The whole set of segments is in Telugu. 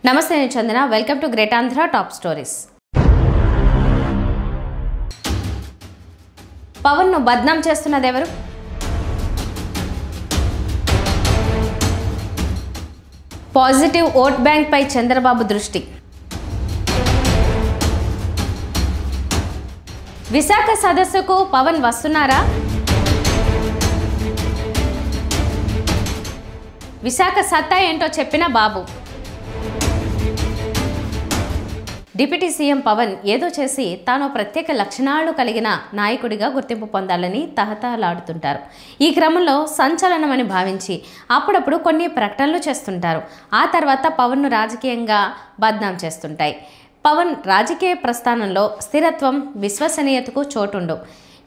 నమస్తే, నేను Chandana. Welcome to great Andhra top stories. Pavan ను బద్నాం చేస్తున్నది ఎవరు? పాజిటివ్ ఓట్ బ్యాంక్ పై చంద్రబాబు దృష్టి. విశాఖ సదస్సుకు పవన్ వస్తున్నారా? విశాఖ సత్తా ఏంటో చెప్పిన బాబు. డిప్యూటీ సీఎం పవన్ ఏదో చేసి తాను ప్రత్యేక లక్షణాలు కలిగిన నాయకుడిగా గుర్తింపు పొందాలని తహతహలాడుతుంటారు. ఈ క్రమంలో సంచలనమని భావించి అప్పుడప్పుడు కొన్ని ప్రకటనలు చేస్తుంటారు. ఆ తర్వాత పవన్ను రాజకీయంగా బద్నాం చేస్తుంటాయి. పవన్ రాజకీయ ప్రస్థానంలో స్థిరత్వం, విశ్వసనీయతకు చోటుండవు.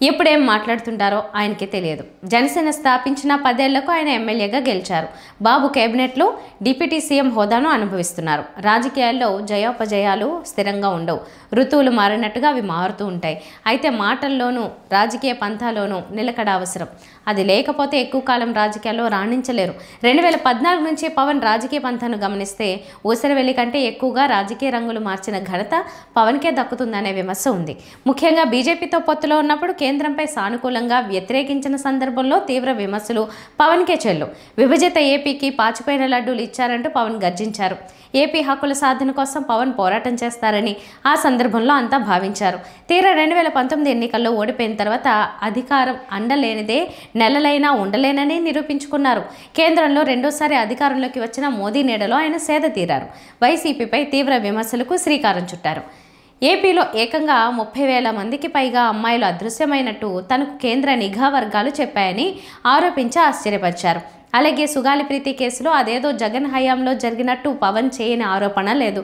ఎప్పుడేం మాట్లాడుతుంటారో ఆయనకే తెలియదు. జనసేన స్థాపించిన 10 ఏళ్లకు ఆయన ఎమ్మెల్యేగా గెలిచారు. బాబు కేబినెట్లో డిప్యూటీ సీఎం హోదాను అనుభవిస్తున్నారు. రాజకీయాల్లో జయోపజయాలు స్థిరంగా ఉండవు. ఋతువులు మారినట్టుగా అవి మారుతూ ఉంటాయి. అయితే మాటల్లోనూ రాజకీయ పంథాలోనూ నిలకడ అవసరం. అది లేకపోతే ఎక్కువ కాలం రాజకీయాల్లో రాణించలేరు. 2014 నుంచి పవన్ రాజకీయ పంథాను గమనిస్తే ఊసరవెల్లి కంటే ఎక్కువగా రాజకీయ రంగులు మార్చిన ఘనత పవన్కే దక్కుతుందనే విమర్శ ఉంది. ముఖ్యంగా బీజేపీతో పొత్తులో ఉన్నప్పుడు కేంద్రంపై సానుకూలంగా వ్యతిరేకించిన సందర్భంలో తీవ్ర విమర్శలు పవన్కే చెల్లు. విభజిత ఏపీకి పాచిపోయిన లడ్డూలు ఇచ్చారంటూ పవన్ గర్జించారు. ఏపీ హక్కుల సాధన కోసం పవన్ పోరాటం చేస్తారని ఆ సందర్భంలో అంతా భావించారు. తీరా 2019 ఎన్నికల్లో ఓడిపోయిన తర్వాత అధికారం అండలేనిదే నెలలైనా ఉండలేనని నిరూపించుకున్నారు. కేంద్రంలో రెండోసారి అధికారంలోకి వచ్చిన మోదీ నీడలో ఆయన సేద తీరారు. వైసీపీపై తీవ్ర విమర్శలకు శ్రీకారం చుట్టారు. ఏపీలో ఏకంగా 30,000 మందికి పైగా అమ్మాయిలు అదృశ్యమైనట్టు తనకు కేంద్ర నిఘా వర్గాలు చెప్పాయని ఆరోపించి ఆశ్చర్యపరిచారు. అలాగే సుగాలి ప్రీతి కేసులో అదేదో జగన్ హయాంలో జరిగినట్టు పవన్ చేయని ఆరోపణ లేదు.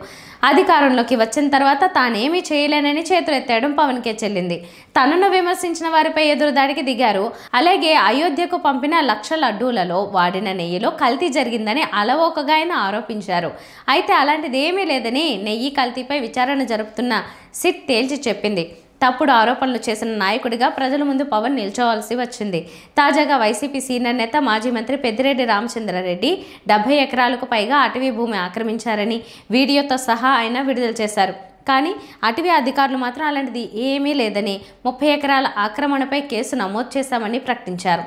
అధికారంలోకి వచ్చిన తర్వాత తానేమీ చేయలేనని చేతులెత్తేయడం పవన్కే చెల్లింది. తనను విమర్శించిన వారిపై ఎదురుదాడికి దిగారు. అలాగే అయోధ్యకు పంపిన 1,00,000 లడ్డూలలో వాడిన నెయ్యిలో కల్తీ జరిగిందని అలవోకగా ఆయన ఆరోపించారు. అయితే అలాంటిది ఏమీ లేదని నెయ్యి కల్తీపై విచారణ జరుపుతున్న సిట్ తేల్చి చెప్పింది. తప్పుడు ఆరోపణలు చేసిన నాయకుడిగా ప్రజల ముందు పవన్ నిల్చోవాల్సి వచ్చింది. తాజాగా వైసీపీ సీనియర్ నేత మాజీ మంత్రి పెద్దిరెడ్డి రామచంద్రారెడ్డి 70 ఎకరాలకు పైగా అటవీ భూమి ఆక్రమించారని వీడియోతో సహా ఆయన విడుదల చేశారు. కానీ అటవీ అధికారులు మాత్రం అలాంటిది ఏమీ లేదని 30 ఎకరాల ఆక్రమణపై కేసు నమోదు చేశామని ప్రకటించారు.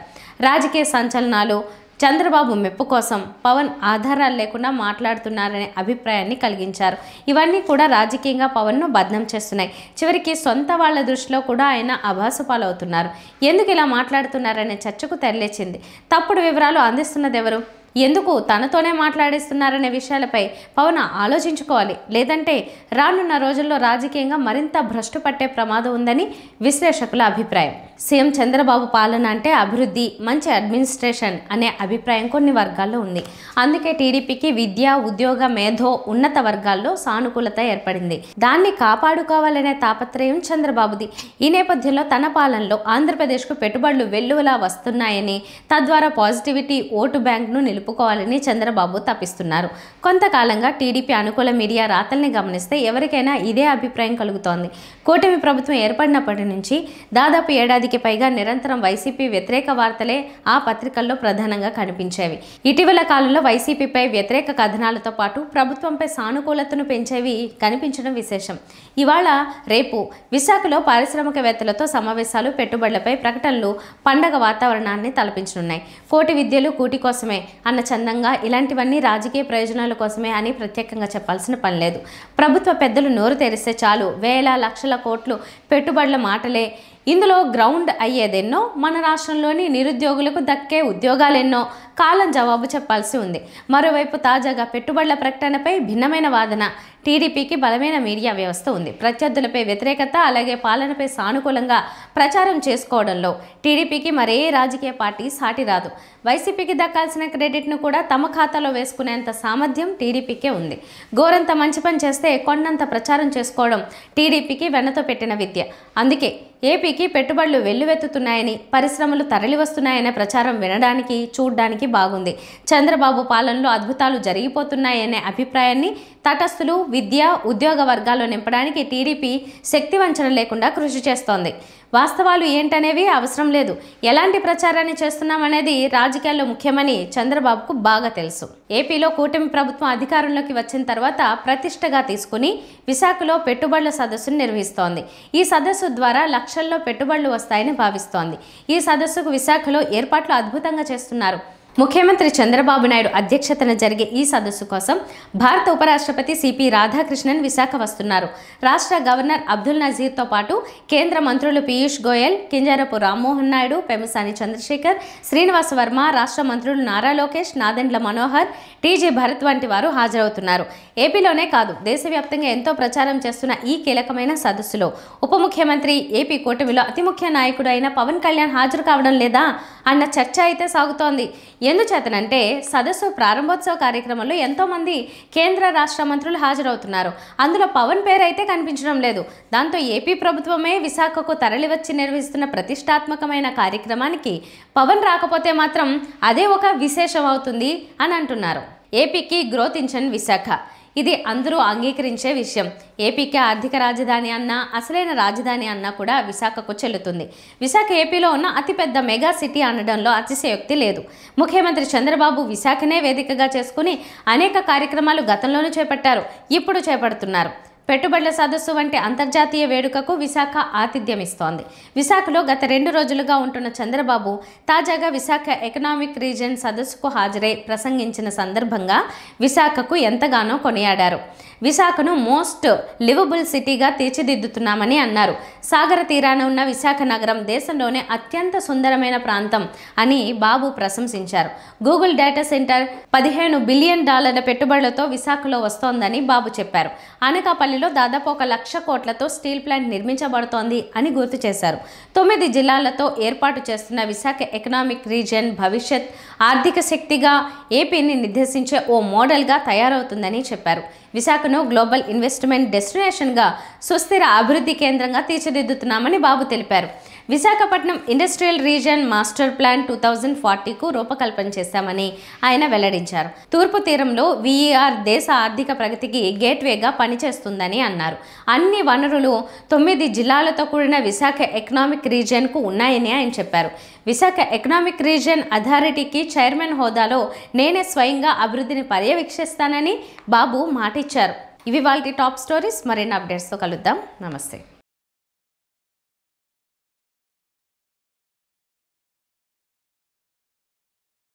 రాజకీయ సంచలనాలు, చంద్రబాబు మెప్పు కోసం పవన్ ఆధారాలు లేకుండా మాట్లాడుతున్నారనే అభిప్రాయాన్ని కలిగించారు. ఇవన్నీ కూడా రాజకీయంగా పవన్ను బద్నాం చేస్తున్నాయి. చివరికి సొంత వాళ్ళ దృష్టిలో కూడా ఆయన అభాసు పాలవుతున్నారు. ఎందుకు ఇలా మాట్లాడుతున్నారనే చర్చకు తెరలేచింది. తప్పుడు వివరాలు అందిస్తున్నది ఎవరు? ఎందుకు తనతోనే మాట్లాడిస్తున్నారనే విషయాలపై పవన్ ఆలోచించుకోవాలి. లేదంటే రానున్న రోజుల్లో రాజకీయంగా మరింత భ్రష్టు పట్టే ప్రమాదం ఉందని విశ్లేషకుల అభిప్రాయం. సీఎం చంద్రబాబు పాలన అంటే అభివృద్ధి, మంచి అడ్మినిస్ట్రేషన్ అనే అభిప్రాయం కొన్ని వర్గాల్లో ఉంది. అందుకే టీడీపీకి విద్య, ఉద్యోగ, మేధో ఉన్నత వర్గాల్లో సానుకూలత ఏర్పడింది. దాన్ని కాపాడుకోవాలనే తాపత్రయం చంద్రబాబుది. ఈ నేపథ్యంలో తన పాలనలో ఆంధ్రప్రదేశ్కు పెట్టుబడులు వెల్లువలా వస్తున్నాయని, తద్వారా పాజిటివిటీ ఓటు బ్యాంక్ను నిలుపుకోవాలని చంద్రబాబు తప్పిస్తున్నారు. కొంతకాలంగా టీడీపీ అనుకూల మీడియా రాతల్ని గమనిస్తే ఎవరికైనా ఇదే అభిప్రాయం కలుగుతోంది. కూటమి ప్రభుత్వం ఏర్పడినప్పటి నుంచి దాదాపు ఏడాదికి పైగా నిరంతరం వైసీపీ వ్యతిరేక వార్తలే ఆ పత్రికల్లో ప్రధానంగా కనిపించేవి. ఇటీవల కాలంలో వైసీపీపై వ్యతిరేక కథనాలతో పాటు ప్రభుత్వంపై సానుకూలతను పెంచేవి కనిపించడం విశేషం. ఇవాళ రేపు విశాఖలో పారిశ్రామికవేత్తలతో సమావేశాలు, పెట్టుబడులపై ప్రకటనలు పండగ వాతావరణాన్ని తలపించనున్నాయి. కోటి విద్యలు కూటి కోసమే అన్న చందంగా ఇలాంటివన్నీ రాజకీయ ప్రయోజనాల కోసమే అని ప్రత్యేకంగా చెప్పాల్సిన పని లేదు. ప్రభుత్వ పెద్దలు నోరు తెరిస్తే చాలు వేల లక్షల కోట్లు పెట్టుబడుల మాటలే. ఇందులో గ్రౌండ్ అయ్యేదెన్నో, మన రాష్ట్రంలోని నిరుద్యోగులకు దక్కే ఉద్యోగాలెన్నో. కాలం జవాబు చెప్పాల్సి ఉంది. మరోవైపు తాజాగా పెట్టుబడుల ప్రకటనపై భిన్నమైన వాదన. టీడీపీకి బలమైన మీడియా వ్యవస్థ ఉంది. ప్రత్యర్థులపై వ్యతిరేకత, అలాగే పాలనపై సానుకూలంగా ప్రచారం చేసుకోవడంలో టీడీపీకి మరే రాజకీయ పార్టీ సాటి రాదు. వైసీపీకి దక్కాల్సిన క్రెడిట్ను కూడా తమ ఖాతాలో వేసుకునేంత సామర్థ్యం టీడీపీకే ఉంది. గోరంత మంచి పని చేస్తే కొండంత ప్రచారం చేసుకోవడం టీడీపీకి వెన్నతో పెట్టిన విద్య. అందుకే ఏపీకి పెట్టుబడులు వెల్లువెత్తుతున్నాయని, పరిశ్రమలు తరలి వస్తున్నాయనే ప్రచారం వినడానికి, చూడ్డానికి బాగుంది. చంద్రబాబు పాలనలో అద్భుతాలు జరిగిపోతున్నాయనే అభిప్రాయాన్ని తటస్థులు, విద్య, ఉద్యోగ వర్గాల్లో నింపడానికి టీడీపీ శక్తి వంచన లేకుండా కృషి చేస్తోంది. వాస్తవాలు ఏంటనేవి అవసరం లేదు, ఎలాంటి ప్రచారాన్ని చేస్తున్నామనేది రాజకీయాల్లో ముఖ్యమని చంద్రబాబుకు బాగా తెలుసు. ఏపీలో కూటమి ప్రభుత్వం అధికారంలోకి వచ్చిన తర్వాత ప్రతిష్టగా తీసుకుని విశాఖలో పెట్టుబడుల సదస్సును నిర్వహిస్తోంది. ఈ సదస్సు ద్వారా లక్షల్లో పెట్టుబడులు వస్తాయని భావిస్తోంది. ఈ సదస్సుకు విశాఖలో ఏర్పాట్లు అద్భుతంగా చేస్తున్నారు. ముఖ్యమంత్రి చంద్రబాబు నాయుడు అధ్యక్షతన జరిగే ఈ సదస్సు కోసం భారత ఉపరాష్ట్రపతి సిపి రాధాకృష్ణన్ విశాఖ వస్తున్నారు. రాష్ట్ర గవర్నర్ అబ్దుల్ నజీర్తో పాటు కేంద్ర మంత్రులు పీయూష్ గోయల్, కింజరాపు రామ్మోహన్ నాయుడు, పెమ్మసాని చంద్రశేఖర్, శ్రీనివాస వర్మ, రాష్ట్ర మంత్రులు నారా లోకేష్, నాదెండ్ల మనోహర్, టీజీ భరత్ వంటి వారు హాజరవుతున్నారు. ఏపీలోనే కాదు, దేశవ్యాప్తంగా ఎంతో ప్రచారం చేస్తున్న ఈ కీలకమైన సదస్సులో ఉప ముఖ్యమంత్రి, ఏపీ కూటమిలో అతి ముఖ్య నాయకుడు అయిన పవన్ కళ్యాణ్ హాజరు కావడం లేదా అన్న చర్చ అయితే సాగుతోంది. ఎందుచేతనంటే సదస్సు ప్రారంభోత్సవ కార్యక్రమంలో ఎంతోమంది కేంద్ర రాష్ట్ర మంత్రులు హాజరవుతున్నారు. అందులో పవన్ పేరు అయితే కనిపించడం లేదు. దాంతో ఏపీ ప్రభుత్వమే విశాఖకు తరలివచ్చి నిర్వహిస్తున్న ప్రతిష్టాత్మకమైన కార్యక్రమానికి పవన్ రాకపోతే మాత్రం అదే ఒక విశేషం అవుతుంది అని అంటున్నారు. ఏపీకి గ్రోత్ ఇంజన్ విశాఖ, ఇది అందరూ అంగీకరించే విషయం. ఏపీకి ఆర్థిక రాజధాని అన్నా, అసలైన రాజధాని అన్నా కూడా విశాఖకు చెల్లుతుంది. విశాఖ ఏపీలో ఉన్న అతిపెద్ద మెగా సిటీ అనడంలో అతిశయోక్తి లేదు. ముఖ్యమంత్రి చంద్రబాబు విశాఖనే వేదికగా చేసుకుని అనేక కార్యక్రమాలు గతంలోనూ చేపట్టారు, ఇప్పుడు చేపడుతున్నారు. పెట్టుబడుల సదస్సు వంటి అంతర్జాతీయ వేడుకకు విశాఖ ఆతిథ్యం ఇస్తోంది. విశాఖలో గత 2 రోజులుగా ఉంటున్న చంద్రబాబు తాజాగా విశాఖ ఎకనామిక్ రీజియన్ సదస్సుకు హాజరై ప్రసంగించిన సందర్భంగా విశాఖకు ఎంతగానో కొనియాడారు. విశాఖను మోస్ట్ లివబుల్ సిటీగా తీర్చిదిద్దుతున్నామని అన్నారు. సాగర తీరాన ఉన్న విశాఖ నగరం దేశంలోనే అత్యంత సుందరమైన ప్రాంతం అని బాబు ప్రశంసించారు. గూగుల్ డేటా సెంటర్ $15 బిలియన్ పెట్టుబడులతో విశాఖలో వస్తోందని బాబు చెప్పారు. అనకాపల్లిలో దాదాపు 1 లక్ష కోట్లతో స్టీల్ ప్లాంట్ నిర్మించబడుతోంది అని గుర్తు చేశారు. 9 జిల్లాలతో ఏర్పాటు చేస్తున్న విశాఖ ఎకనామిక్ రీజియన్ భవిష్యత్ ఆర్థిక శక్తిగా ఏపీని నిర్దేశించే ఓ మోడల్గా తయారవుతుందని చెప్పారు. విశాఖను గ్లోబల్ ఇన్వెస్ట్మెంట్ డెస్టినేషన్గా, సుస్థిర అభివృద్ధి కేంద్రంగా తీర్చిదిద్దుతున్నామని బాబు తెలిపారు. Visakhapatnam industrial region master plan 2040కు రూపకల్పన చేశామని ఆయన వెల్లడించారు. తూర్పు తీరంలో వీఈఆర్ దేశ ఆర్థిక ప్రగతికి గేట్వేగా పనిచేస్తుందని అన్నారు. అన్ని వనరులు 9 జిల్లాలతో కూడిన విశాఖ ఎకనామిక్ రీజియన్కు ఉన్నాయని ఆయన చెప్పారు. విశాఖ ఎకనామిక్ రీజియన్ అథారిటీకి చైర్మన్ హోదాలో నేనే స్వయంగా అభివృద్ధిని పర్యవేక్షిస్తానని బాబు మాటిచ్చారు. ఇవి వాళ్ళ టాప్ స్టోరీస్. మరిన్ని అప్డేట్స్తో కలుద్దాం. నమస్తే.